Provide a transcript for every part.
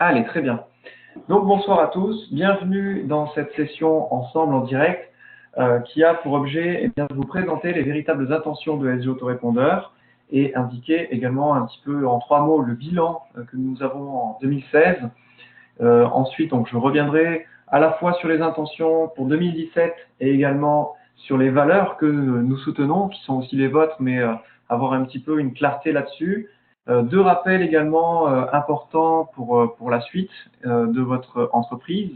Allez, très bien. Donc bonsoir à tous, bienvenue dans cette session ensemble en direct qui a pour objet de vous présenter les véritables intentions de SG Autorépondeur et indiquer également un petit peu en 3 mots le bilan que nous avons en 2016. Ensuite, donc, je reviendrai à la fois sur les intentions pour 2017 et également sur les valeurs que nous soutenons, qui sont aussi les vôtres, mais avoir un petit peu une clarté là-dessus. 2 rappels également importants pour la suite de votre entreprise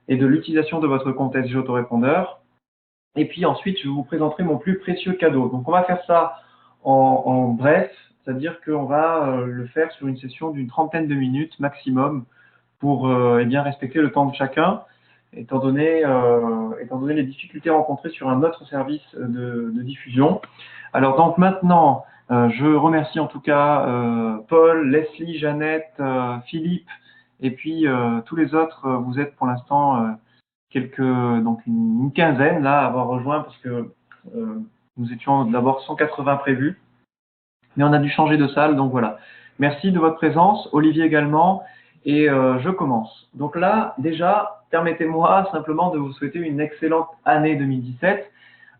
et de l'utilisation de votre compte SG Autorépondeur. Et puis ensuite, je vous présenterai mon plus précieux cadeau. Donc on va faire ça en bref, c'est-à-dire qu'on va le faire sur une session d'une trentaine de minutes maximum pour eh bien respecter le temps de chacun, étant donné les difficultés rencontrées sur un autre service de diffusion. Alors donc maintenant, je remercie en tout cas Paul, Leslie, Jeannette, Philippe et puis tous les autres. Vous êtes pour l'instant donc une quinzaine là à avoir rejoint parce que nous étions d'abord 180 prévus, mais on a dû changer de salle, donc voilà. Merci de votre présence, Olivier également, et je commence. Donc là, déjà, permettez-moi simplement de vous souhaiter une excellente année 2017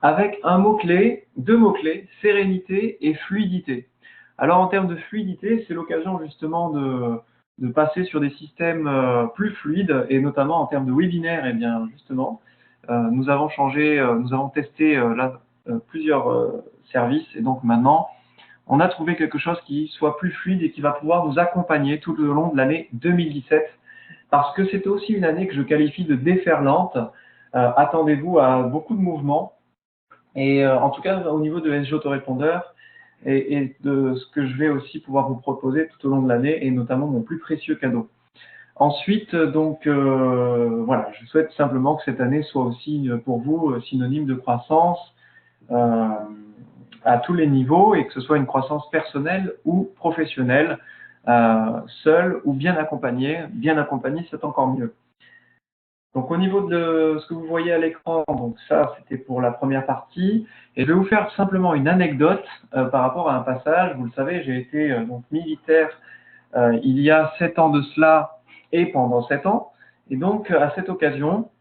avec un mot-clé, 2 mots-clés, sérénité et fluidité. Alors en termes de fluidité, c'est l'occasion justement de passer sur des systèmes plus fluides et notamment en termes de webinaire, et bien justement, nous avons testé là plusieurs services et donc maintenant, on a trouvé quelque chose qui soit plus fluide et qui va pouvoir nous accompagner tout le long de l'année 2017 parce que c'est aussi une année que je qualifie de déferlante. Attendez-vous à beaucoup de mouvements et en tout cas au niveau de SG Autorépondeur et de ce que je vais aussi pouvoir vous proposer tout au long de l'année et notamment mon plus précieux cadeau. Ensuite, donc voilà, je souhaite simplement que cette année soit aussi pour vous synonyme de croissance à tous les niveaux et que ce soit une croissance personnelle ou professionnelle, seule ou bien accompagnée. Bien accompagnée, c'est encore mieux. Donc au niveau de ce que vous voyez à l'écran, donc ça c'était pour la première partie. Et je vais vous faire simplement une anecdote par rapport à un passage. Vous le savez, j'ai été donc militaire il y a 7 ans de cela et pendant 7 ans. Et donc à cette occasion,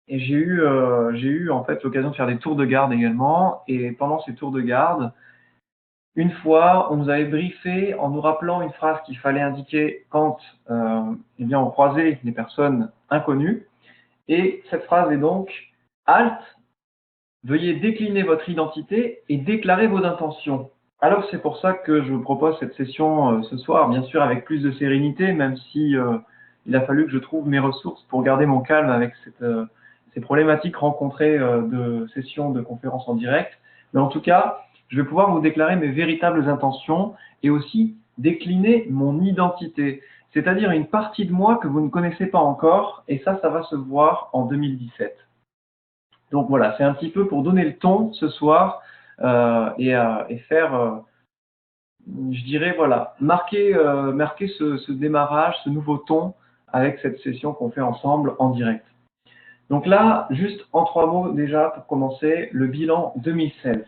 et j'ai eu en fait l'occasion de faire des tours de garde également. Et pendant ces tours de garde, une fois, on nous avait briefé en nous rappelant une phrase qu'il fallait indiquer quand eh bien, on croisait des personnes inconnues. Et cette phrase est donc « Halte, veuillez décliner votre identité et déclarer vos intentions ». Alors c'est pour ça que je vous propose cette session ce soir, bien sûr avec plus de sérénité, même si il a fallu que je trouve mes ressources pour garder mon calme avec ces problématiques rencontrées de sessions de conférences en direct. Mais en tout cas, je vais pouvoir vous déclarer mes véritables intentions et aussi décliner mon identité, c'est-à-dire une partie de moi que vous ne connaissez pas encore, et ça va se voir en 2017. Donc voilà, c'est un petit peu pour donner le ton ce soir et faire, je dirais, voilà, marquer ce démarrage, ce nouveau ton avec cette session qu'on fait ensemble en direct. Donc là, juste en 3 mots déjà pour commencer, le bilan 2016.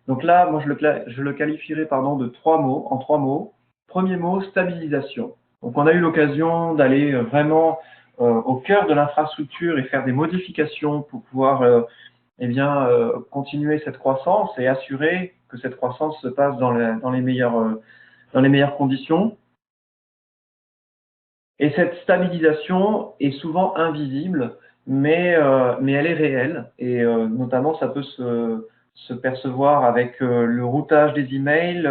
Donc là, moi je le qualifierais de 3 mots, en 3 mots. Premier mot, stabilisation. Donc on a eu l'occasion d'aller vraiment au cœur de l'infrastructure et faire des modifications pour pouvoir continuer cette croissance et assurer que cette croissance se passe dans les meilleures conditions. Et cette stabilisation est souvent invisible, mais elle est réelle et notamment ça peut se percevoir avec le routage des emails,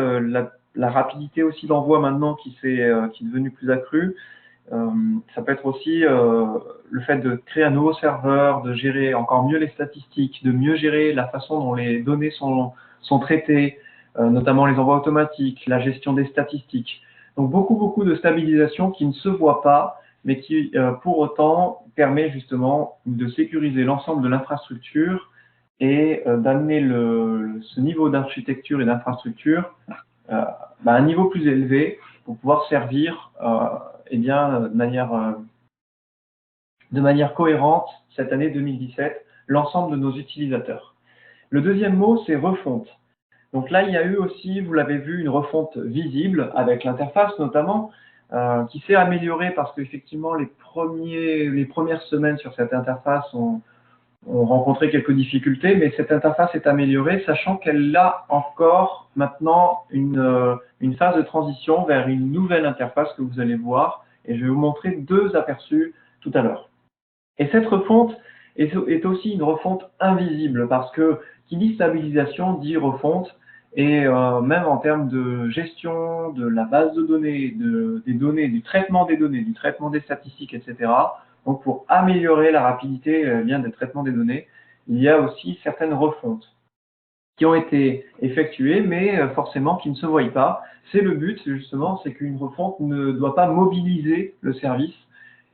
la rapidité aussi d'envoi maintenant qui est devenue plus accrue. Ça peut être aussi le fait de créer un nouveau serveur, de gérer encore mieux les statistiques, de mieux gérer la façon dont les données sont traitées, notamment les envois automatiques, la gestion des statistiques. Donc beaucoup de stabilisation qui ne se voit pas, mais qui pour autant permet justement de sécuriser l'ensemble de l'infrastructure et d'amener ce niveau d'architecture et d'infrastructure à un niveau plus élevé pour pouvoir servir de manière cohérente cette année 2017 l'ensemble de nos utilisateurs. Le deuxième mot, c'est refonte. Donc là, il y a eu aussi, vous l'avez vu, une refonte visible avec l'interface notamment, qui s'est amélioré parce qu'effectivement les premières semaines sur cette interface ont rencontré quelques difficultés, mais cette interface est améliorée, sachant qu'elle a encore maintenant une phase de transition vers une nouvelle interface que vous allez voir, et je vais vous montrer deux aperçus tout à l'heure. Et cette refonte est aussi une refonte invisible, parce que qui dit stabilisation dit refonte, et même en termes de gestion de la base de données, des données, du traitement des données, du traitement des statistiques, etc. Donc pour améliorer la rapidité bien des traitements des données, il y a aussi certaines refontes qui ont été effectuées, mais forcément qui ne se voient pas. C'est le but, justement, c'est qu'une refonte ne doit pas mobiliser le service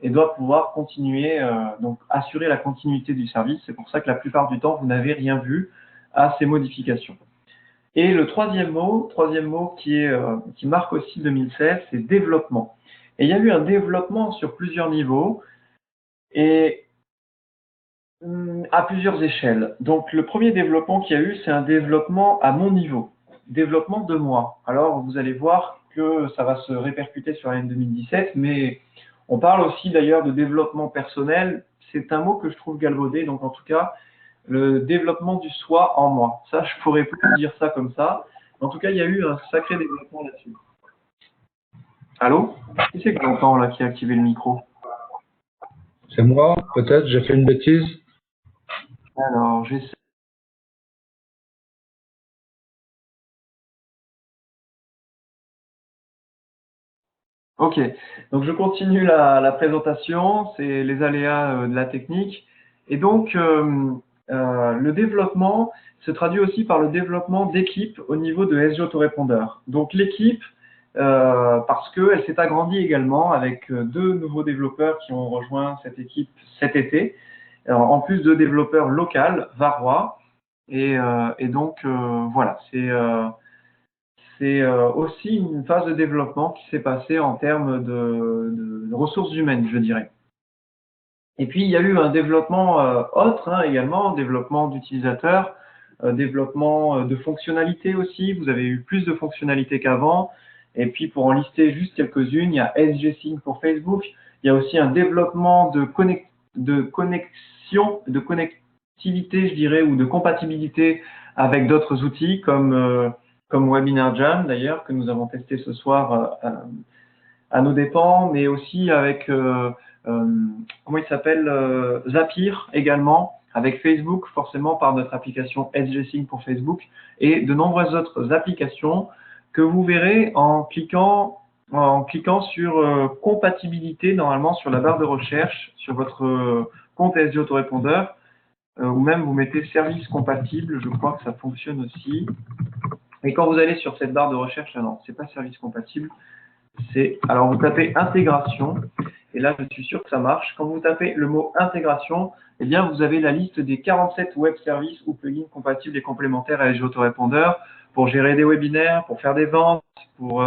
et doit pouvoir continuer, donc assurer la continuité du service. C'est pour ça que la plupart du temps, vous n'avez rien vu à ces modifications. Et le troisième mot qui marque aussi 2016, c'est développement. Et il y a eu un développement sur plusieurs niveaux et à plusieurs échelles. Donc le premier développement qu'il y a eu, c'est un développement à mon niveau, développement de moi. Alors vous allez voir que ça va se répercuter sur l'année 2017, mais on parle aussi d'ailleurs de développement personnel. C'est un mot que je trouve galvaudé, donc en tout cas, le développement du soi en moi. Ça, je pourrais plus dire ça comme ça. En tout cas, il y a eu un sacré développement là-dessus. Allô? Qui c'est que j'entends là qui a activé le micro? C'est moi, peut-être, j'ai fait une bêtise. Alors, j'essaie. Ok, donc je continue la présentation, c'est les aléas de la technique. Et donc, le développement se traduit aussi par le développement d'équipes au niveau de SG Autorépondeur. Donc l'équipe, parce qu'elle s'est agrandie également avec deux nouveaux développeurs qui ont rejoint cette équipe cet été, en plus de développeurs locaux, varois. Et donc, voilà, c'est aussi une phase de développement qui s'est passée en termes de ressources humaines, je dirais. Et puis, il y a eu un développement autre également, développement d'utilisateurs, développement de fonctionnalités aussi. Vous avez eu plus de fonctionnalités qu'avant. Et puis, pour en lister juste quelques-unes, il y a SG Sync pour Facebook. Il y a aussi un développement de connexion, de connectivité, je dirais, ou de compatibilité avec d'autres outils comme Webinar Jam d'ailleurs, que nous avons testé ce soir à nos dépens, mais aussi avec, comment il s'appelle, Zapier également, avec Facebook, forcément par notre application SG Sync pour Facebook, et de nombreuses autres applications que vous verrez en cliquant sur compatibilité, normalement sur la barre de recherche, sur votre compte SG Autorépondeur, ou même vous mettez service compatible, je crois que ça fonctionne aussi. Et quand vous allez sur cette barre de recherche, là non, c'est pas service compatible, alors vous tapez intégration, et là je suis sûr que ça marche. Quand vous tapez le mot intégration, eh bien vous avez la liste des 47 web services ou plugins compatibles et complémentaires à SG Autorépondeur pour gérer des webinaires, pour faire des ventes, pour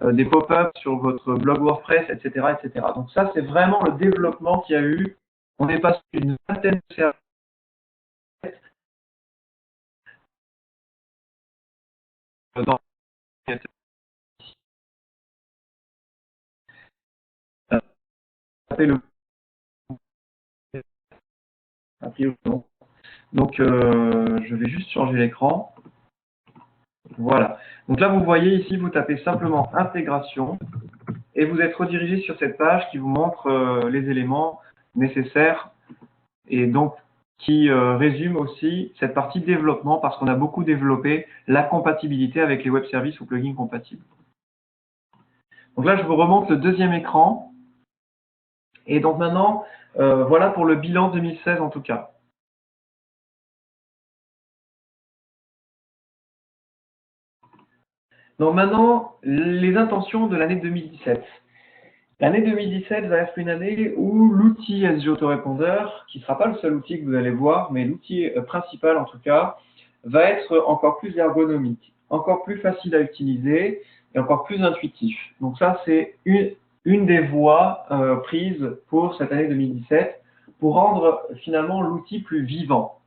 des pop-ups sur votre blog WordPress, etc., etc. Donc ça c'est vraiment le développement qu'il y a eu. On est passé d'une vingtaine de services dans le donc je vais juste changer l'écran. Voilà. Donc là, vous voyez ici, vous tapez simplement intégration et vous êtes redirigé sur cette page qui vous montre les éléments nécessaires et donc qui résume aussi cette partie développement parce qu'on a beaucoup développé la compatibilité avec les web services ou plugins compatibles. Donc là, je vous remonte le deuxième écran. Et donc maintenant, voilà pour le bilan 2016 en tout cas. Donc maintenant, les intentions de l'année 2017. L'année 2017 va être une année où l'outil SG Autorépondeur, qui ne sera pas le seul outil que vous allez voir, mais l'outil principal en tout cas, va être encore plus ergonomique, encore plus facile à utiliser et encore plus intuitif. Donc ça, c'est une des voies prises pour cette année 2017 pour rendre finalement l'outil plus vivant.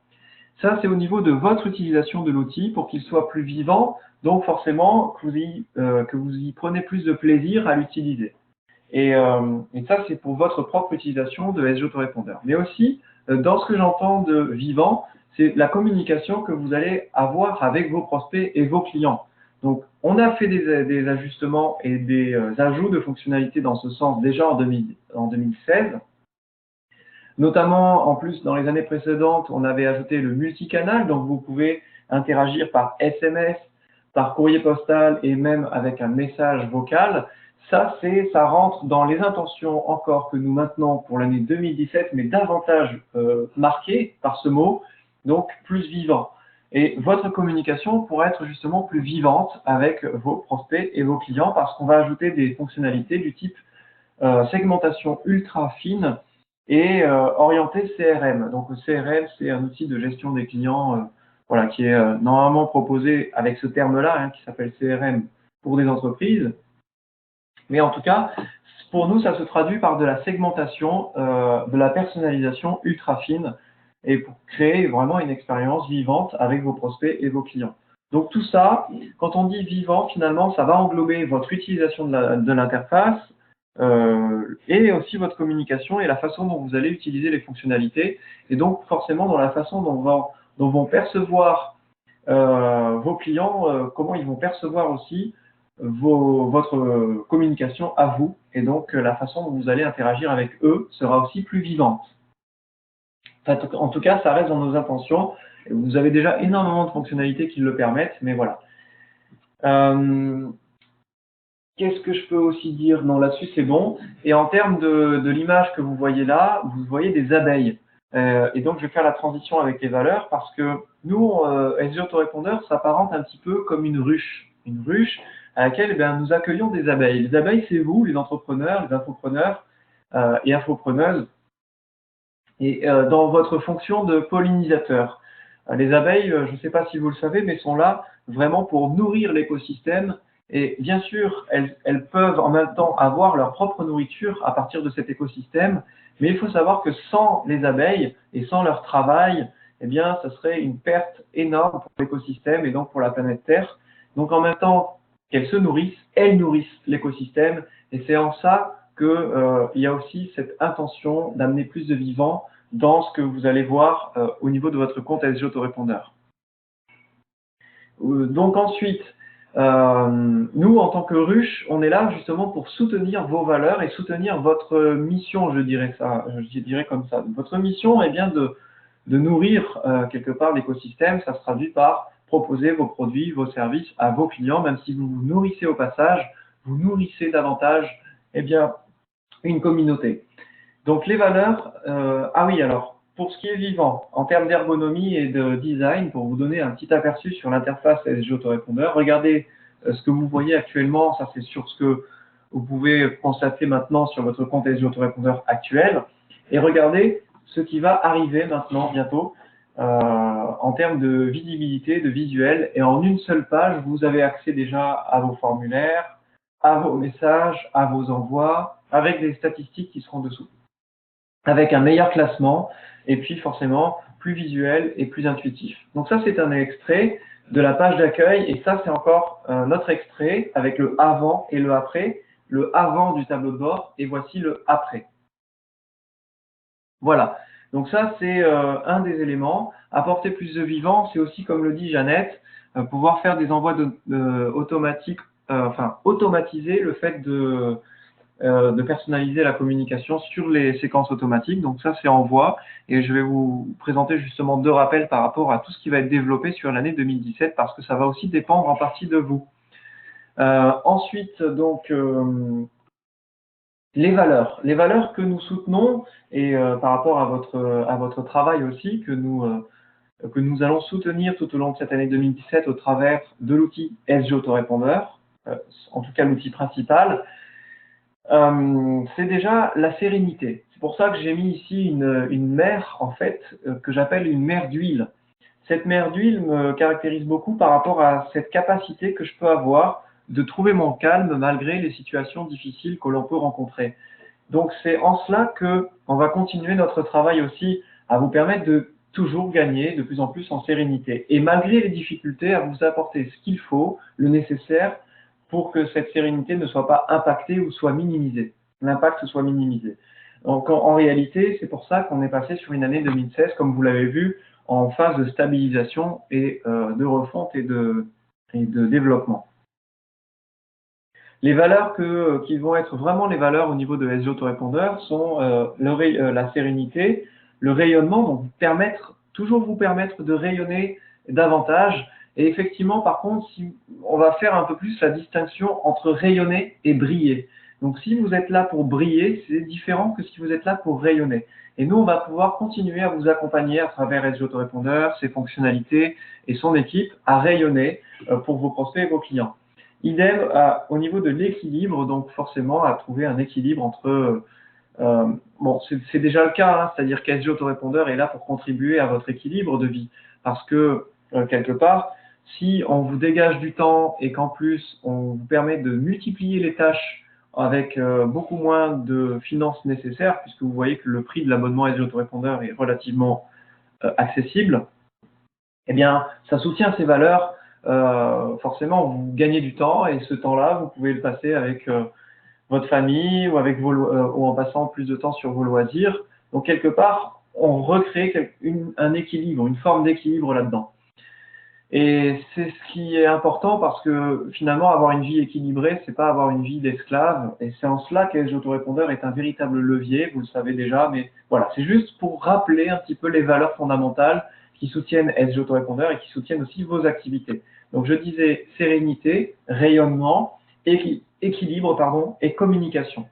Ça, c'est au niveau de votre utilisation de l'outil pour qu'il soit plus vivant, donc forcément que vous y prenez plus de plaisir à l'utiliser. Et ça, c'est pour votre propre utilisation de SG Autorépondeur. Mais aussi, dans ce que j'entends de vivant, c'est la communication que vous allez avoir avec vos prospects et vos clients. Donc, on a fait des ajustements et des ajouts de fonctionnalités dans ce sens déjà en 2016. Notamment, en plus, dans les années précédentes, on avait ajouté le multicanal, donc vous pouvez interagir par SMS, par courrier postal et même avec un message vocal. Ça rentre dans les intentions encore que nous maintenons pour l'année 2017, mais davantage marquées par ce mot, donc plus vivant. Et votre communication pourra être justement plus vivante avec vos prospects et vos clients parce qu'on va ajouter des fonctionnalités du type segmentation ultra fine et orienté CRM. Donc le CRM, c'est un outil de gestion des clients voilà, qui est normalement proposé avec ce terme-là, hein, qui s'appelle CRM pour des entreprises. Mais en tout cas, pour nous, ça se traduit par de la segmentation, de la personnalisation ultra fine et pour créer vraiment une expérience vivante avec vos prospects et vos clients. Donc tout ça, quand on dit vivant, finalement, ça va englober votre utilisation de l'interface, et aussi votre communication et la façon dont vous allez utiliser les fonctionnalités et donc forcément dans la façon dont vont percevoir vos clients, comment ils vont percevoir aussi votre communication à vous et donc la façon dont vous allez interagir avec eux sera aussi plus vivante. Enfin, en tout cas, ça reste dans nos intentions. Vous avez déjà énormément de fonctionnalités qui le permettent, mais voilà. Qu'est-ce que je peux aussi dire? Non, là-dessus, c'est bon. Et en termes de l'image que vous voyez là, vous voyez des abeilles. Et donc, je vais faire la transition avec les valeurs parce que nous, SG Autorépondeur s'apparente un petit peu comme une ruche. Une ruche à laquelle nous accueillons des abeilles. Les abeilles, c'est vous, les entrepreneurs, les infopreneurs et infopreneuses. Et dans votre fonction de pollinisateur. Les abeilles, je ne sais pas si vous le savez, mais sont là vraiment pour nourrir l'écosystème. Et bien sûr, elles peuvent en même temps avoir leur propre nourriture à partir de cet écosystème, mais il faut savoir que sans les abeilles et sans leur travail, eh bien, ça serait une perte énorme pour l'écosystème et donc pour la planète Terre. Donc en même temps qu'elles se nourrissent, elles nourrissent l'écosystème, et c'est en ça qu'il y a aussi cette intention d'amener plus de vivants dans ce que vous allez voir au niveau de votre compte SG Autorépondeur. Donc ensuite, nous, en tant que ruche, on est là justement pour soutenir vos valeurs et soutenir votre mission, je dirais comme ça. Votre mission est bien de nourrir quelque part l'écosystème. Ça se traduit par proposer vos produits, vos services à vos clients, même si vous vous nourrissez au passage, vous nourrissez davantage une communauté. Donc les valeurs, ah oui, alors, pour ce qui est vivant, en termes d'ergonomie et de design, pour vous donner un petit aperçu sur l'interface SG Autorépondeur, regardez ce que vous voyez actuellement, ça c'est sur ce que vous pouvez constater maintenant sur votre compte SG Autorépondeur actuel, et regardez ce qui va arriver maintenant, bientôt, en termes de visibilité, de visuel, et en une seule page, vous avez accès déjà à vos formulaires, à vos messages, à vos envois, avec des statistiques qui seront dessous, avec un meilleur classement, et puis forcément plus visuel et plus intuitif. Donc ça, c'est un extrait de la page d'accueil, et ça, c'est encore notre extrait avec le avant et le après, le avant du tableau de bord, et voici le après. Voilà, donc ça, c'est un des éléments. Apporter plus de vivant, c'est aussi, comme le dit Jeannette, pouvoir faire des envois automatiques, automatiser le fait de personnaliser la communication sur les séquences automatiques. Donc ça, c'est en voie, et je vais vous présenter justement 2 rappels par rapport à tout ce qui va être développé sur l'année 2017 parce que ça va aussi dépendre en partie de vous. Ensuite, donc, les valeurs que nous soutenons et par rapport à votre travail aussi que nous allons soutenir tout au long de cette année 2017 au travers de l'outil SG Autorépondeur, en tout cas l'outil principal. C'est déjà la sérénité. C'est pour ça que j'ai mis ici une mer, en fait, que j'appelle une mer d'huile. Cette mer d'huile me caractérise beaucoup par rapport à cette capacité que je peux avoir de trouver mon calme malgré les situations difficiles que l'on peut rencontrer. Donc c'est en cela qu'on va continuer notre travail aussi à vous permettre de toujours gagner de plus en plus en sérénité. Et malgré les difficultés, à vous apporter ce qu'il faut, le nécessaire, pour que cette sérénité ne soit pas impactée ou soit minimisée. l'impact soit minimisé. Donc en réalité, c'est pour ça qu'on est passé sur une année 2016, comme vous l'avez vu, en phase de stabilisation et de refonte et de développement. Les valeurs qui vont être vraiment les valeurs au niveau de SG Autorépondeur sont la sérénité, le rayonnement, donc toujours vous permettre de rayonner davantage. Et effectivement, par contre, on va faire un peu plus la distinction entre rayonner et briller. Donc si vous êtes là pour briller, c'est différent que si vous êtes là pour rayonner. Et nous, on va pouvoir continuer à vous accompagner à travers SG Autorépondeur, ses fonctionnalités et son équipe à rayonner pour vos prospects et vos clients. Idem au niveau de l'équilibre, donc forcément à trouver un équilibre entre… bon, c'est déjà le cas, hein, c'est-à-dire qu'SG Autorépondeur est là pour contribuer à votre équilibre de vie. Parce que, quelque part, si on vous dégage du temps et qu'en plus on vous permet de multiplier les tâches avec beaucoup moins de finances nécessaires, puisque vous voyez que le prix de l'abonnement SG Autorépondeur est relativement accessible, eh bien, ça soutient ces valeurs. Forcément, vous gagnez du temps et ce temps-là, vous pouvez le passer avec votre famille ou avec ou en passant plus de temps sur vos loisirs. Donc, quelque part, on recrée un équilibre, une forme d'équilibre là-dedans. Et c'est ce qui est important parce que finalement, avoir une vie équilibrée, c'est pas avoir une vie d'esclave. Et c'est en cela que SG Autorépondeur est un véritable levier, vous le savez déjà, mais voilà, c'est juste pour rappeler un petit peu les valeurs fondamentales qui soutiennent SG Autorépondeur et qui soutiennent aussi vos activités. Donc je disais sérénité, rayonnement, équilibre et communication.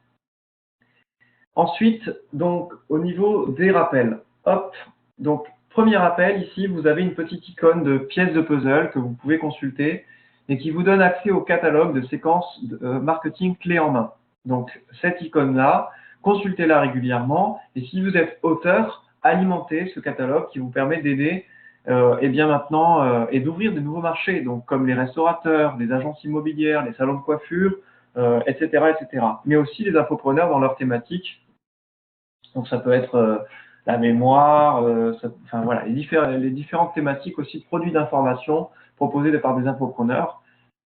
Ensuite, donc au niveau des rappels, hop, donc premier rappel, ici vous avez une petite icône de pièce de puzzle que vous pouvez consulter et qui vous donne accès au catalogue de séquences de marketing clé en main. Donc cette icône-là, consultez-la régulièrement et si vous êtes auteur, alimentez ce catalogue qui vous permet d'aider et bien maintenant et d'ouvrir de nouveaux marchés, donc comme les restaurateurs, les agences immobilières, les salons de coiffure, etc., etc. Mais aussi les infopreneurs dans leur thématique. Donc ça peut être la mémoire, enfin voilà, les différentes thématiques aussi de produits d'information proposés par des infopreneurs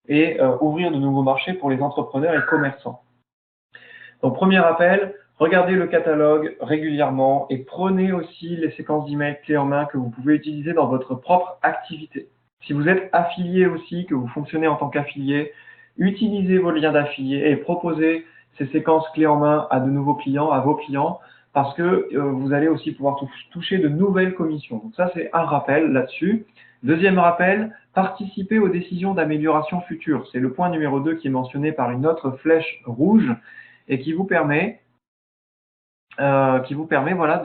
et ouvrir de nouveaux marchés pour les entrepreneurs et commerçants. Donc premier appel, regardez le catalogue régulièrement et prenez aussi les séquences d'emails clés en main que vous pouvez utiliser dans votre propre activité. Si vous êtes affilié aussi, que vous fonctionnez en tant qu'affilié, utilisez vos liens d'affiliés et proposez ces séquences clés en main à de nouveaux clients, à vos clients, parce que vous allez aussi pouvoir toucher de nouvelles commissions. Donc ça, c'est un rappel là-dessus. Deuxième rappel, participez aux décisions d'amélioration future. C'est le point numéro 2 qui est mentionné par une autre flèche rouge et qui vous permet voilà,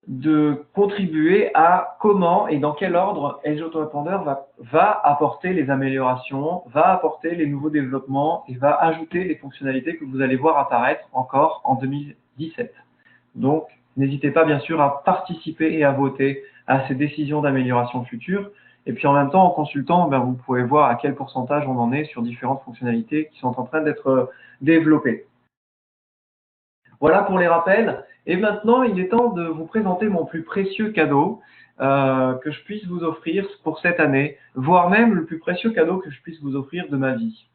de contribuer à comment et dans quel ordre SG Autorépondeur va apporter les améliorations, va apporter les nouveaux développements et va ajouter les fonctionnalités que vous allez voir apparaître encore en 2017. Donc, n'hésitez pas bien sûr à participer et à voter à ces décisions d'amélioration future. Et puis en même temps, en consultant, vous pouvez voir à quel pourcentage on en est sur différentes fonctionnalités qui sont en train d'être développées. Voilà pour les rappels. Et maintenant, il est temps de vous présenter mon plus précieux cadeau que je puisse vous offrir pour cette année, voire même le plus précieux cadeau que je puisse vous offrir de ma vie.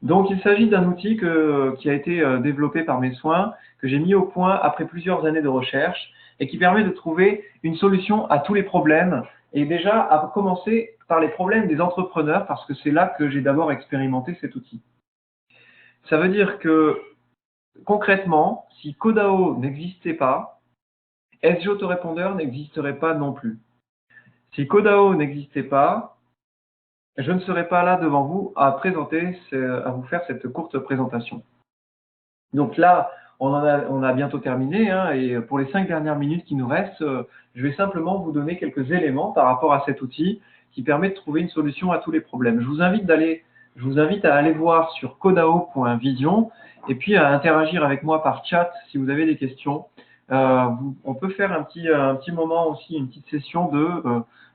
Donc, il s'agit d'un outil qui a été développé par mes soins, que j'ai mis au point après plusieurs années de recherche et qui permet de trouver une solution à tous les problèmes et déjà à commencer par les problèmes des entrepreneurs parce que c'est là que j'ai d'abord expérimenté cet outil. Ça veut dire que concrètement, si Codao n'existait pas, SG Autorépondeur n'existerait pas non plus. Si Codao n'existait pas, je ne serais pas là devant vous à vous faire cette courte présentation. Donc là, on a bientôt terminé, hein, et pour les 5 dernières minutes qui nous restent, je vais simplement vous donner quelques éléments par rapport à cet outil qui permet de trouver une solution à tous les problèmes. Je vous invite à aller voir sur codao.vision et puis à interagir avec moi par chat si vous avez des questions. On peut faire un petit moment aussi, une petite session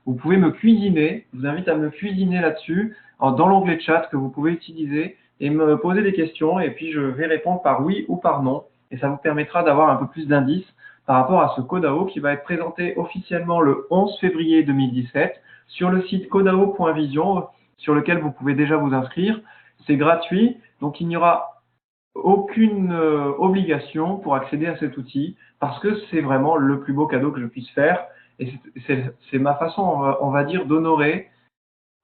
vous pouvez me cuisiner. Je vous invite à me cuisiner là-dessus, dans l'onglet chat que vous pouvez utiliser et me poser des questions et puis je vais répondre par oui ou par non. Et ça vous permettra d'avoir un peu plus d'indices par rapport à ce Codao qui va être présenté officiellement le 11 février 2017 sur le site codao.vision sur lequel vous pouvez déjà vous inscrire. C'est gratuit, donc il n'y aura aucune obligation pour accéder à cet outil parce que c'est vraiment le plus beau cadeau que je puisse faire et c'est ma façon, on va dire, d'honorer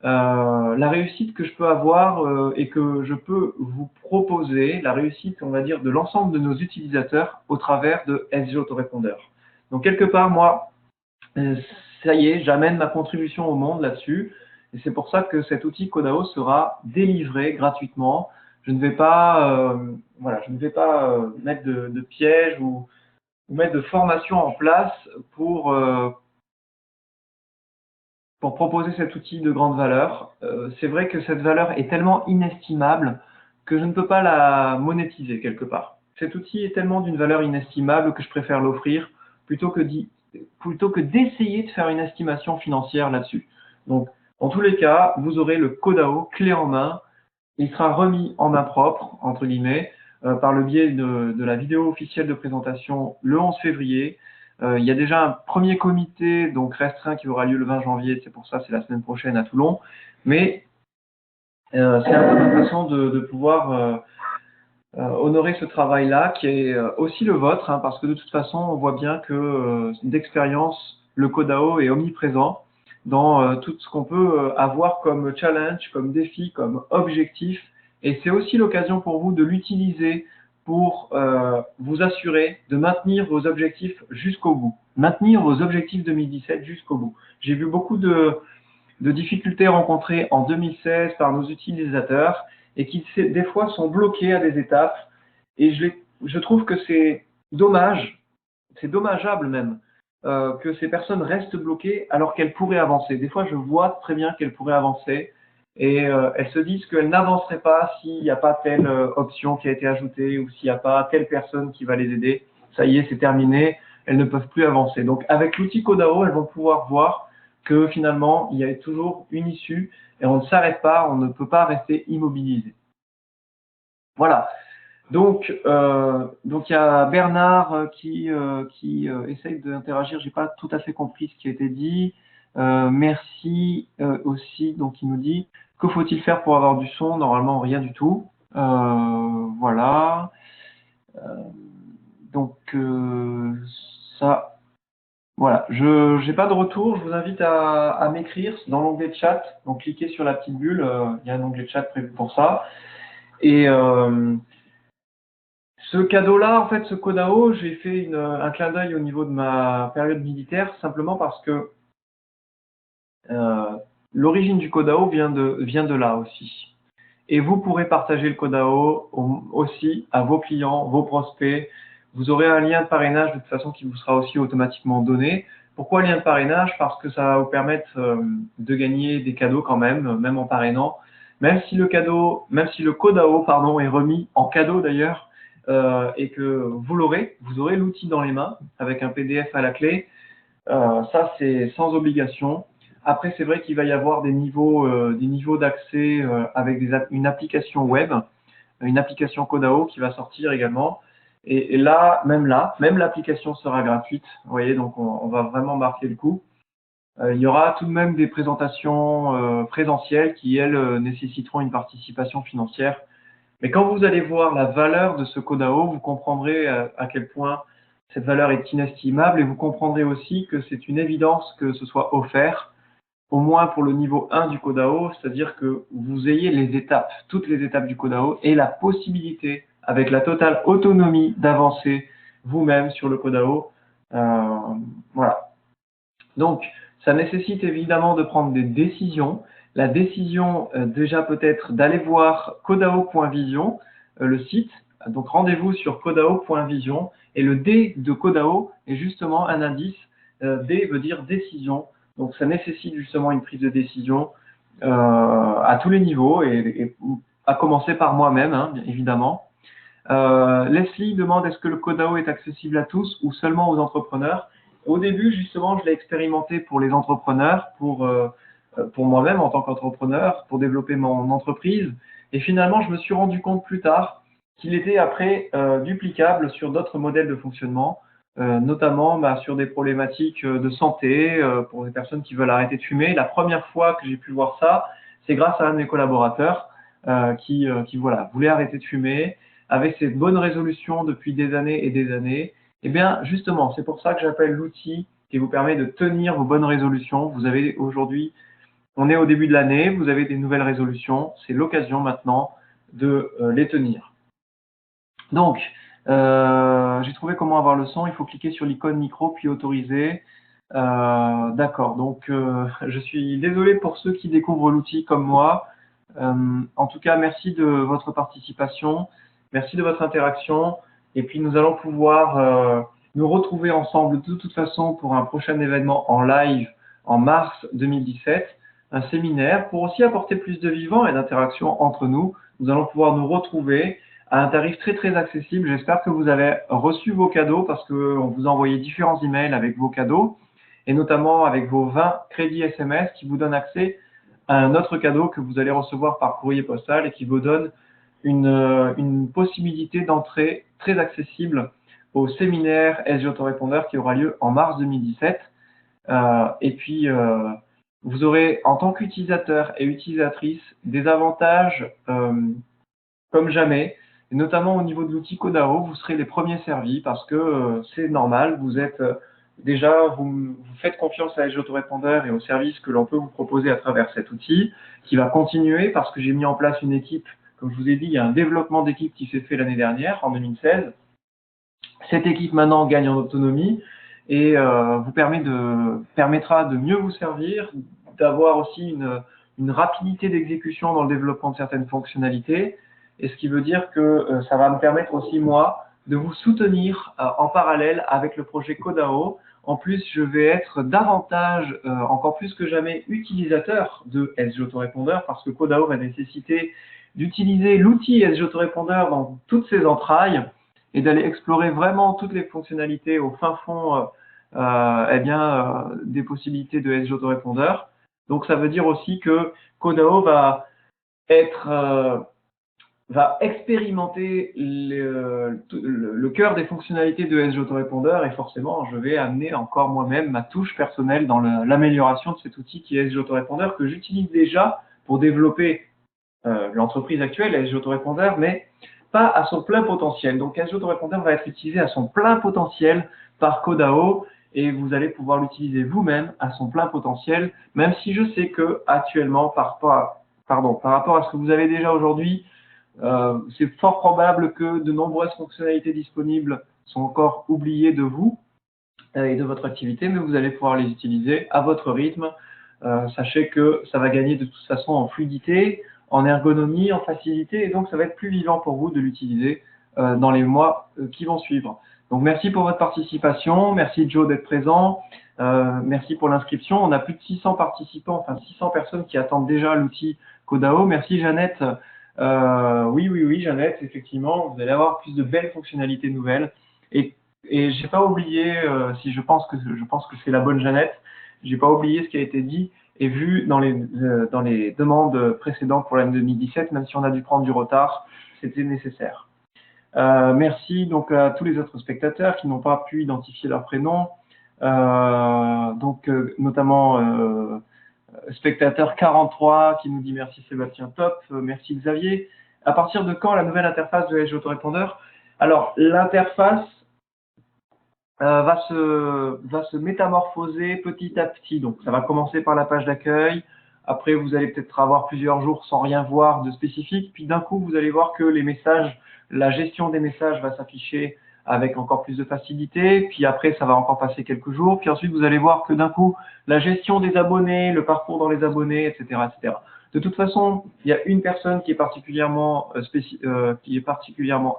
la réussite que je peux avoir et que je peux vous proposer, la réussite, on va dire, de l'ensemble de nos utilisateurs au travers de SG Autorépondeur. Donc, quelque part, moi, ça y est, j'amène ma contribution au monde là-dessus. Et c'est pour ça que cet outil Codao sera délivré gratuitement. Je ne vais pas, voilà, je ne vais pas mettre de pièges ou mettre de formation en place pour proposer cet outil de grande valeur. C'est vrai que cette valeur est tellement inestimable que je ne peux pas la monétiser quelque part. Cet outil est tellement d'une valeur inestimable que je préfère l'offrir plutôt que d'essayer de faire une estimation financière là-dessus. Donc, en tous les cas, vous aurez le Codao clé en main. Il sera remis en main propre, entre guillemets, par le biais de la vidéo officielle de présentation le 11 février. Il y a déjà un premier comité donc restreint qui aura lieu le 20 janvier, c'est pour ça c'est la semaine prochaine à Toulon. Mais c'est un peu une façon de pouvoir honorer ce travail-là qui est aussi le vôtre, hein, parce que de toute façon on voit bien que d'expérience, le Codao est omniprésent dans tout ce qu'on peut avoir comme challenge, comme défi, comme objectif. Et c'est aussi l'occasion pour vous de l'utiliser pour vous assurer de maintenir vos objectifs jusqu'au bout. Maintenir vos objectifs 2017 jusqu'au bout. J'ai vu beaucoup de difficultés rencontrées en 2016 par nos utilisateurs et qui des fois sont bloqués à des étapes. Et je trouve que c'est dommage, c'est dommageable même, que ces personnes restent bloquées alors qu'elles pourraient avancer. Des fois, je vois très bien qu'elles pourraient avancer et elles se disent qu'elles n'avanceraient pas s'il n'y a pas telle option qui a été ajoutée ou s'il n'y a pas telle personne qui va les aider. Ça y est, c'est terminé, elles ne peuvent plus avancer. Donc, avec l'outil Codao, elles vont pouvoir voir que finalement, il y a toujours une issue et on ne s'arrête pas, on ne peut pas rester immobilisé. Voilà. Donc, il y a Bernard qui essaye d'interagir. J'ai pas tout à fait compris ce qui a été dit. Merci aussi. Donc, il nous dit que faut-il faire pour avoir du son? Normalement, rien du tout. Voilà. Donc, ça. Voilà, je n'ai pas de retour, je vous invite à m'écrire dans l'onglet chat, donc cliquez sur la petite bulle, il y a un onglet chat prévu pour ça. Et ce cadeau-là, en fait, ce Codao, j'ai fait un clin d'œil au niveau de ma période militaire, simplement parce que l'origine du Codao vient de là aussi. Et vous pourrez partager le Codao aussi à vos clients, vos prospects. Vous aurez un lien de parrainage de toute façon qui vous sera aussi automatiquement donné. Pourquoi lien de parrainage? Parce que ça va vous permettre de gagner des cadeaux quand même en parrainant. Même si le Codao, pardon, est remis en cadeau d'ailleurs, et que vous aurez l'outil dans les mains avec un PDF à la clé. Ça, c'est sans obligation. Après, c'est vrai qu'il va y avoir des niveaux d'accès avec une application web, une application Codao qui va sortir également. Et là, même l'application sera gratuite. Vous voyez, donc on va vraiment marquer le coup. Il y aura tout de même des présentations présentielles qui, elles, nécessiteront une participation financière. Mais quand vous allez voir la valeur de ce Codao, vous comprendrez à quel point cette valeur est inestimable et vous comprendrez aussi que c'est une évidence que ce soit offert, au moins pour le niveau 1 du Codao, c'est-à-dire que vous ayez les étapes, toutes les étapes du Codao et la possibilité, avec la totale autonomie, d'avancer vous-même sur le Codao. Voilà. Donc, ça nécessite évidemment de prendre des décisions. La décision, déjà peut-être d'aller voir codao.vision, le site. Donc, rendez-vous sur codao.vision. Et le D de Codao est justement un indice. D veut dire décision. Donc, ça nécessite justement une prise de décision à tous les niveaux et à commencer par moi-même, hein, bien évidemment. Leslie demande est-ce que le Codao est accessible à tous ou seulement aux entrepreneurs? Au début, justement, je l'ai expérimenté pour les entrepreneurs, pour moi-même en tant qu'entrepreneur, pour développer mon entreprise. Et finalement, je me suis rendu compte plus tard qu'il était après duplicable sur d'autres modèles de fonctionnement, notamment sur des problématiques de santé, pour des personnes qui veulent arrêter de fumer. La première fois que j'ai pu voir ça, c'est grâce à un de mes collaborateurs qui voilà, voulait arrêter de fumer, avait ces bonnes résolutions depuis des années et des années, eh bien, justement, c'est pour ça que j'appelle l'outil qui vous permet de tenir vos bonnes résolutions. Vous avez aujourd'hui, on est au début de l'année, vous avez des nouvelles résolutions, c'est l'occasion maintenant de les tenir. Donc, j'ai trouvé comment avoir le son. Il faut cliquer sur l'icône micro puis autoriser. D'accord. Donc, je suis désolé pour ceux qui découvrent l'outil comme moi. En tout cas, merci de votre participation. Merci de votre interaction. Et puis, nous allons pouvoir nous retrouver ensemble de toute façon pour un prochain événement en live en mars 2017, un séminaire pour aussi apporter plus de vivant et d'interaction entre nous. Nous allons pouvoir nous retrouver à un tarif très très accessible. J'espère que vous avez reçu vos cadeaux parce qu'on vous a envoyé différents emails avec vos cadeaux et notamment avec vos 20 crédits SMS qui vous donnent accès à un autre cadeau que vous allez recevoir par courrier postal et qui vous donne une possibilité d'entrée très accessible au séminaire SG Autorépondeur qui aura lieu en mars 2017. Et puis, vous aurez en tant qu'utilisateur et utilisatrice des avantages comme jamais. Et notamment au niveau de l'outil Codao, vous serez les premiers servis parce que c'est normal, vous êtes déjà, vous faites confiance à SG Autorépondeur et aux services que l'on peut vous proposer à travers cet outil, qui va continuer parce que j'ai mis en place une équipe, comme je vous ai dit, il y a un développement d'équipe qui s'est fait l'année dernière, en 2016. Cette équipe maintenant gagne en autonomie et vous permettra de mieux vous servir, d'avoir aussi une rapidité d'exécution dans le développement de certaines fonctionnalités. Et ce qui veut dire que ça va me permettre aussi, moi, de vous soutenir en parallèle avec le projet Codao. En plus, je vais être davantage, encore plus que jamais, utilisateur de SG Autorépondeur parce que Codao va nécessiter d'utiliser l'outil SG Autorépondeur dans toutes ses entrailles et d'aller explorer vraiment toutes les fonctionnalités au fin fond des possibilités de SG Autorépondeur. Donc, ça veut dire aussi que Codao va expérimenter le cœur des fonctionnalités de SG Autorépondeur et forcément, je vais amener encore moi-même ma touche personnelle dans l'amélioration de cet outil qui est SG Autorépondeur que j'utilise déjà pour développer l'entreprise actuelle, SG Autorépondeur, mais pas à son plein potentiel. Donc, SG Autorépondeur va être utilisé à son plein potentiel par Codao et vous allez pouvoir l'utiliser vous-même à son plein potentiel, même si je sais que actuellement, par rapport à ce que vous avez déjà aujourd'hui, c'est fort probable que de nombreuses fonctionnalités disponibles sont encore oubliées de vous et de votre activité, mais vous allez pouvoir les utiliser à votre rythme. Sachez que ça va gagner de toute façon en fluidité, en ergonomie, en facilité, et donc ça va être plus vivant pour vous de l'utiliser dans les mois qui vont suivre. Donc merci pour votre participation, merci Joe d'être présent, merci pour l'inscription. On a plus de 600 participants, enfin 600 personnes qui attendent déjà l'outil Codao. Merci Jeannette. Oui, Jeannette, effectivement, vous allez avoir plus de belles fonctionnalités nouvelles. Et j'ai pas oublié, je pense que c'est la bonne Jeannette, j'ai pas oublié ce qui a été dit et vu dans les demandes précédentes pour l'année 2017, même si on a dû prendre du retard, c'était nécessaire. Merci donc à tous les autres spectateurs qui n'ont pas pu identifier leur prénom, notamment spectateur 43 qui nous dit merci Sébastien, top, merci Xavier. À partir de quand la nouvelle interface de SG Autorépondeur? Alors, l'interface va se métamorphoser petit à petit. Donc, ça va commencer par la page d'accueil. Après, vous allez peut-être avoir plusieurs jours sans rien voir de spécifique. Puis d'un coup, vous allez voir que les messages, la gestion des messages va s'afficher avec encore plus de facilité. Puis après, ça va encore passer quelques jours. Puis ensuite, vous allez voir que d'un coup, la gestion des abonnés, le parcours dans les abonnés, etc., etc. De toute façon, il y a une personne qui est particulièrement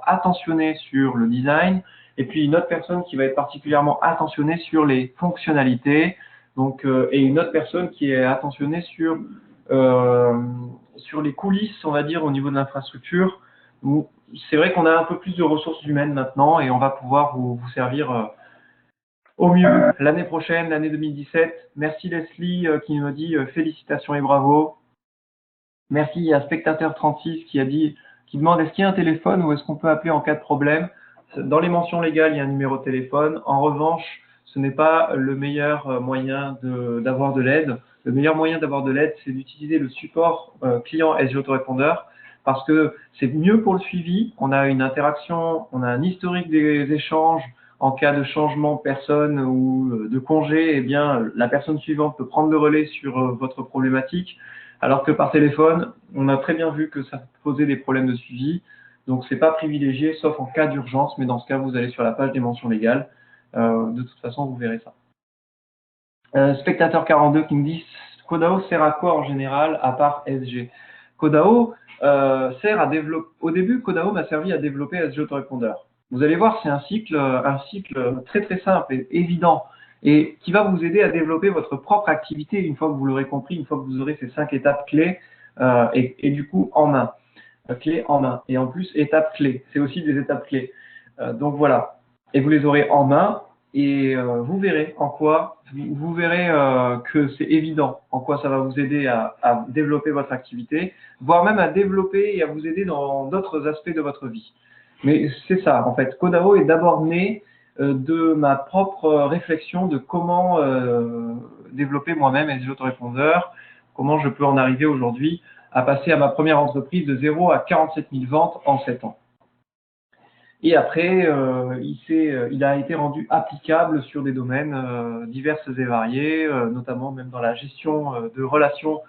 attentionnée sur le design, et puis une autre personne qui va être particulièrement attentionnée sur les fonctionnalités, donc et une autre personne qui est attentionnée sur les coulisses, on va dire, au niveau de l'infrastructure. C'est vrai qu'on a un peu plus de ressources humaines maintenant et on va pouvoir vous servir au mieux l'année prochaine, l'année 2017. Merci Leslie qui me dit félicitations et bravo. Merci, il y a Spectateur 36 qui demande est-ce qu'il y a un téléphone ou est-ce qu'on peut appeler en cas de problème? Dans les mentions légales, il y a un numéro de téléphone. En revanche, ce n'est pas le meilleur moyen d'avoir de l'aide. Le meilleur moyen d'avoir de l'aide, c'est d'utiliser le support client SG Autorépondeur parce que c'est mieux pour le suivi. On a une interaction, on a un historique des échanges. En cas de changement de personne ou de congé, eh bien, la personne suivante peut prendre le relais sur votre problématique, alors que par téléphone, on a très bien vu que ça posait des problèmes de suivi. Donc, c'est pas privilégié, sauf en cas d'urgence, mais dans ce cas, vous allez sur la page des mentions légales. De toute façon, vous verrez ça. Spectateur 42 qui me dit « Codao sert à quoi en général, à part SG ?» Codao sert à développer… Au début, Codao m'a servi à développer SG Autorépondeur. Vous allez voir, c'est un cycle très très simple et évident et qui va vous aider à développer votre propre activité une fois que vous l'aurez compris, une fois que vous aurez ces 5 étapes clés et du coup en main. Clés en main. Et en plus, étapes clés. C'est aussi des étapes clés. Donc voilà. Et vous les aurez en main et vous verrez en quoi, vous verrez que c'est évident en quoi ça va vous aider à développer votre activité, voire même à développer et à vous aider dans d'autres aspects de votre vie. Mais c'est ça, en fait. Codao est d'abord né de ma propre réflexion de comment développer moi-même SG Autorépondeur, comment je peux en arriver aujourd'hui à passer à ma première entreprise de 0 à 47 000 ventes en 7 ans. Et après, il a été rendu applicable sur des domaines divers et variés, notamment même dans la gestion de relations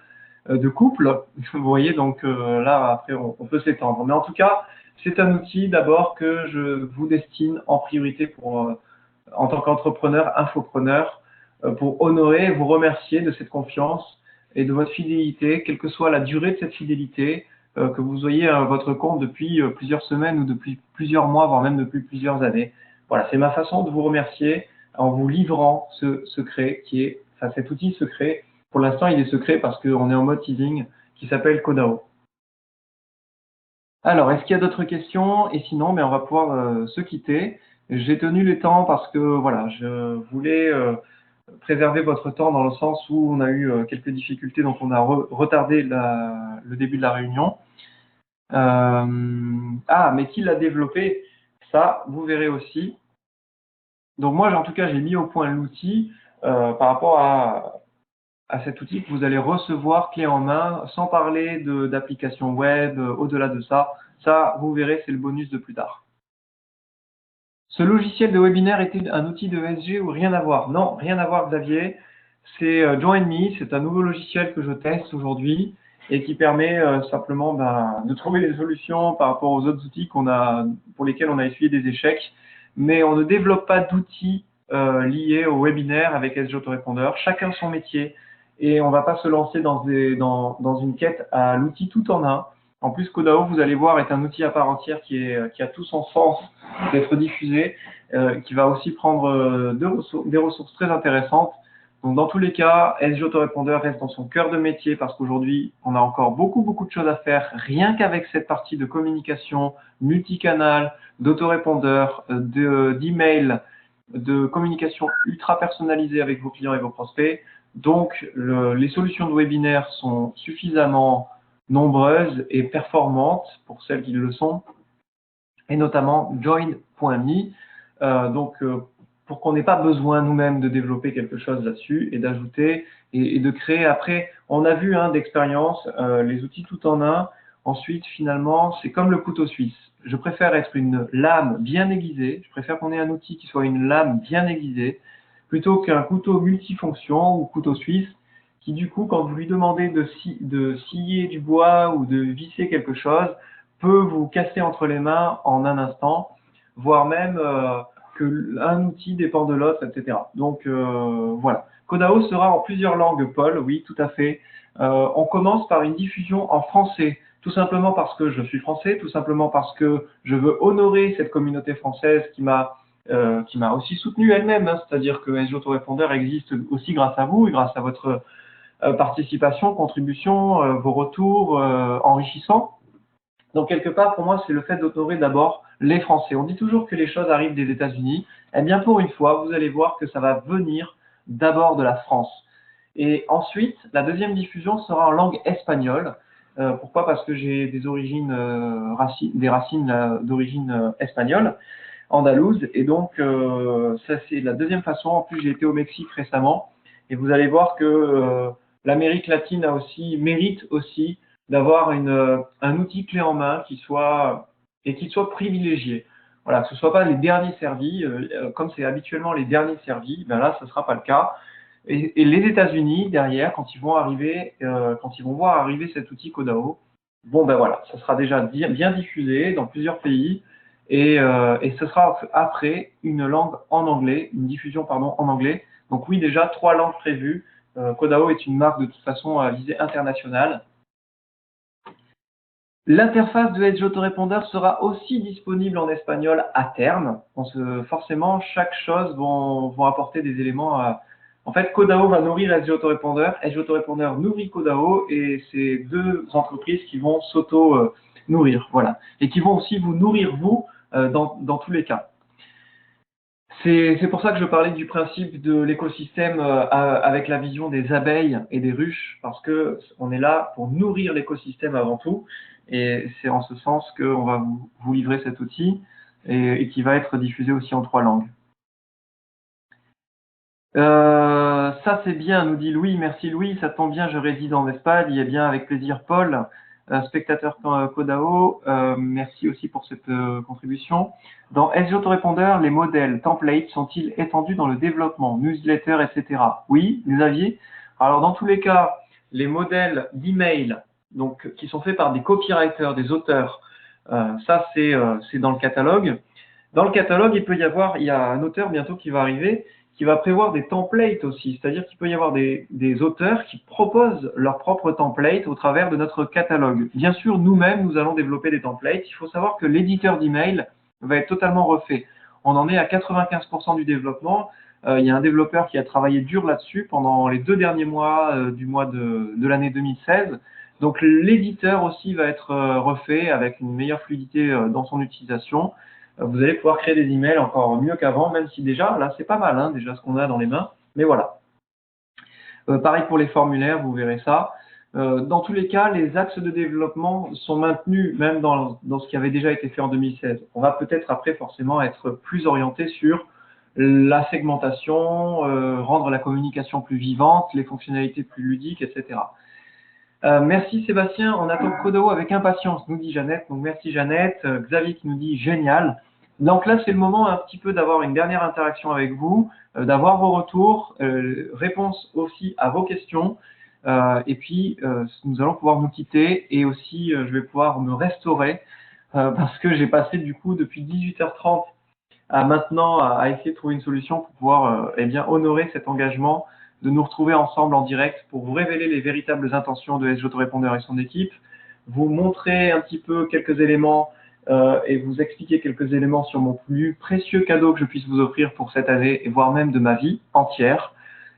de couple. Vous voyez, donc là, après, on peut s'étendre. Mais en tout cas, c'est un outil d'abord que je vous destine en priorité en tant qu'entrepreneur, infopreneur, pour honorer et vous remercier de cette confiance et de votre fidélité, quelle que soit la durée de cette fidélité, que vous ayez votre compte depuis plusieurs semaines ou depuis plusieurs mois, voire même depuis plusieurs années. Voilà, c'est ma façon de vous remercier en vous livrant ce secret cet outil secret. Pour l'instant, il est secret parce qu'on est en mode teasing qui s'appelle Codao. Alors, est-ce qu'il y a d'autres questions? Et sinon, on va pouvoir se quitter. J'ai tenu les temps parce que voilà, je voulais préserver votre temps dans le sens où on a eu quelques difficultés, donc on a retardé le début de la réunion. Mais qui l'a développé? Ça, vous verrez aussi. Donc moi, en tout cas, j'ai mis au point l'outil par rapport à cet outil que vous allez recevoir clé en main, sans parler d'application web, au-delà de ça. Ça, vous verrez, c'est le bonus de plus tard. Ce logiciel de webinaire est-il un outil de SG ou rien à voir? Non, rien à voir, Xavier. C'est JoinMe, c'est un nouveau logiciel que je teste aujourd'hui et qui permet simplement de trouver des solutions par rapport aux autres outils pour lesquels on a essuyé des échecs. Mais on ne développe pas d'outils liés au webinaire avec SG Autorépondeur. Chacun son métier et on ne va pas se lancer dans une quête à l'outil tout en un. En plus, Codao, vous allez voir, est un outil à part entière qui a tout son sens d'être diffusé, qui va aussi prendre des ressources très intéressantes. Donc, dans tous les cas, SG Autorépondeur reste dans son cœur de métier parce qu'aujourd'hui, on a encore beaucoup de choses à faire, rien qu'avec cette partie de communication multicanal, d'autorépondeur, d'email, de communication ultra personnalisée avec vos clients et vos prospects. Donc, les solutions de webinaire sont suffisamment nombreuses et performantes pour celles qui le sont, et notamment join.me, pour qu'on n'ait pas besoin nous-mêmes de développer quelque chose là-dessus et d'ajouter et de créer. Après, on a vu d'expérience les outils tout en un. Ensuite, finalement, c'est comme le couteau suisse. Je préfère être une lame bien aiguisée, je préfère qu'on ait un outil qui soit une lame bien aiguisée, plutôt qu'un couteau multifonction ou couteau suisse qui, du coup, quand vous lui demandez de scier du bois ou de visser quelque chose, peut vous casser entre les mains en un instant, voire même qu'un outil dépend de l'autre, etc. Donc, voilà. Codao sera en plusieurs langues, Paul, oui, tout à fait. On commence par une diffusion en français, tout simplement parce que je suis français, tout simplement parce que je veux honorer cette communauté française qui m'a aussi soutenu elle-même, c'est-à-dire que SG Autorépondeur existe aussi grâce à vous et grâce à votre participation, contribution, vos retours enrichissants. Donc, quelque part, pour moi, c'est le fait d'honorer d'abord les Français. On dit toujours que les choses arrivent des États-Unis. Eh bien, pour une fois, vous allez voir que ça va venir d'abord de la France. Et ensuite, la deuxième diffusion sera en langue espagnole. Pourquoi? Parce que j'ai des racines d'origine espagnole, andalouse. Et donc, ça, c'est la deuxième façon. En plus, j'ai été au Mexique récemment. Et vous allez voir que l'Amérique latine mérite aussi d'avoir un outil clé en main qui soit privilégié. Voilà, que ce ne soit pas les derniers servis, comme c'est habituellement les derniers servis, ben là, ce ne sera pas le cas. Et les États-Unis, derrière, quand ils vont voir arriver cet outil Codao, bon ben voilà, ça sera déjà bien diffusé dans plusieurs pays et ce sera après une diffusion pardon en anglais. Donc oui, déjà 3 langues prévues. Codao est une marque de toute façon à visée internationale. L'interface de Edge Autorépondeur sera aussi disponible en espagnol à terme. Forcément, chaque chose vont apporter des éléments à... En fait, Codao va nourrir Edge Autorépondeur nourrit Codao et c'est deux entreprises qui vont s'auto-nourrir, voilà. Et qui vont aussi vous nourrir, vous, dans tous les cas. C'est pour ça que je parlais du principe de l'écosystème avec la vision des abeilles et des ruches, parce que on est là pour nourrir l'écosystème avant tout, et c'est en ce sens qu'on va vous livrer cet outil et qui va être diffusé aussi en 3 langues. Ça c'est bien, nous dit Louis. Merci Louis, ça tombe bien, je réside en Espagne. Il est bien, avec plaisir Paul, spectateur Codao. Merci aussi pour cette contribution. Dans SG Autorépondeur, les modèles templates sont-ils étendus dans le développement, newsletter, etc. Oui, Xavier. Alors dans tous les cas, les modèles d'email, donc qui sont faits par des copywriters, des auteurs, ça c'est dans le catalogue. Dans le catalogue, il y a un auteur bientôt qui va arriver, qui va prévoir des templates aussi. C'est-à-dire qu'il peut y avoir des auteurs qui proposent leur propre template au travers de notre catalogue. Bien sûr, nous-mêmes, nous allons développer des templates. Il faut savoir que l'éditeur d'email va être totalement refait. On en est à 95% du développement. Il y a un développeur qui a travaillé dur là-dessus pendant les 2 derniers mois du mois de l'année 2016. Donc l'éditeur aussi va être refait avec une meilleure fluidité dans son utilisation. Vous allez pouvoir créer des emails encore mieux qu'avant, même si déjà, là, c'est pas mal, hein, déjà ce qu'on a dans les mains. Mais voilà. Pareil pour les formulaires, vous verrez ça. Dans tous les cas, les axes de développement sont maintenus, même dans ce qui avait déjà été fait en 2016. On va peut-être après forcément être plus orienté sur la segmentation, rendre la communication plus vivante, les fonctionnalités plus ludiques, etc. Merci Sébastien, on attend Codao avec impatience, nous dit Jeannette. Donc merci Jeannette. Xavier qui nous dit génial. Donc là, c'est le moment un petit peu d'avoir une dernière interaction avec vous, d'avoir vos retours, réponses aussi à vos questions. Et puis, nous allons pouvoir nous quitter et aussi, je vais pouvoir me restaurer parce que j'ai passé du coup depuis 18h30 à maintenant à essayer de trouver une solution pour pouvoir eh bien, honorer cet engagement de nous retrouver ensemble en direct pour vous révéler les véritables intentions de SG Autorépondeur et son équipe, vous montrer un petit peu quelques éléments et vous expliquer quelques éléments sur mon plus précieux cadeau que je puisse vous offrir pour cette année et voire même de ma vie entière.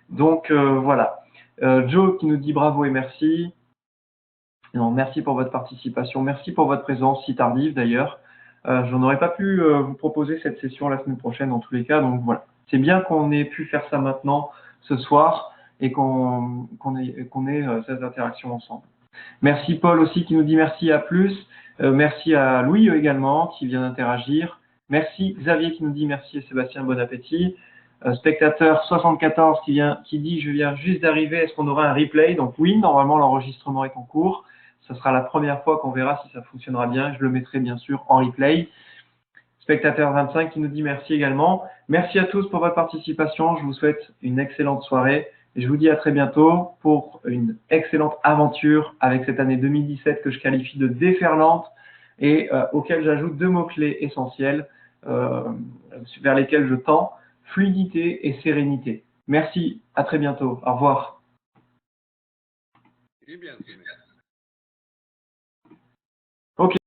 Donc voilà. Joe qui nous dit bravo et merci. Non, merci pour votre participation, merci pour votre présence si tardive d'ailleurs. Je n'aurais pas pu vous proposer cette session la semaine prochaine en tous les cas, donc voilà. C'est bien qu'on ait pu faire ça maintenant, ce soir, et qu'on ait ces interactions ensemble. Merci Paul aussi qui nous dit merci, à plus. Merci à Louis également qui vient d'interagir. Merci Xavier qui nous dit merci et Sébastien, bon appétit. Spectateur 74 qui dit je viens juste d'arriver, est-ce qu'on aura un replay? Donc oui, normalement l'enregistrement est en cours. Ce sera la première fois qu'on verra si ça fonctionnera bien. Je le mettrai bien sûr en replay. Spectateur 25 qui nous dit merci également. Merci à tous pour votre participation. Je vous souhaite une excellente soirée. Et je vous dis à très bientôt pour une excellente aventure avec cette année 2017 que je qualifie de déferlante et auquel j'ajoute 2 mots-clés essentiels vers lesquels je tends, fluidité et sérénité. Merci, à très bientôt. Au revoir. Ok.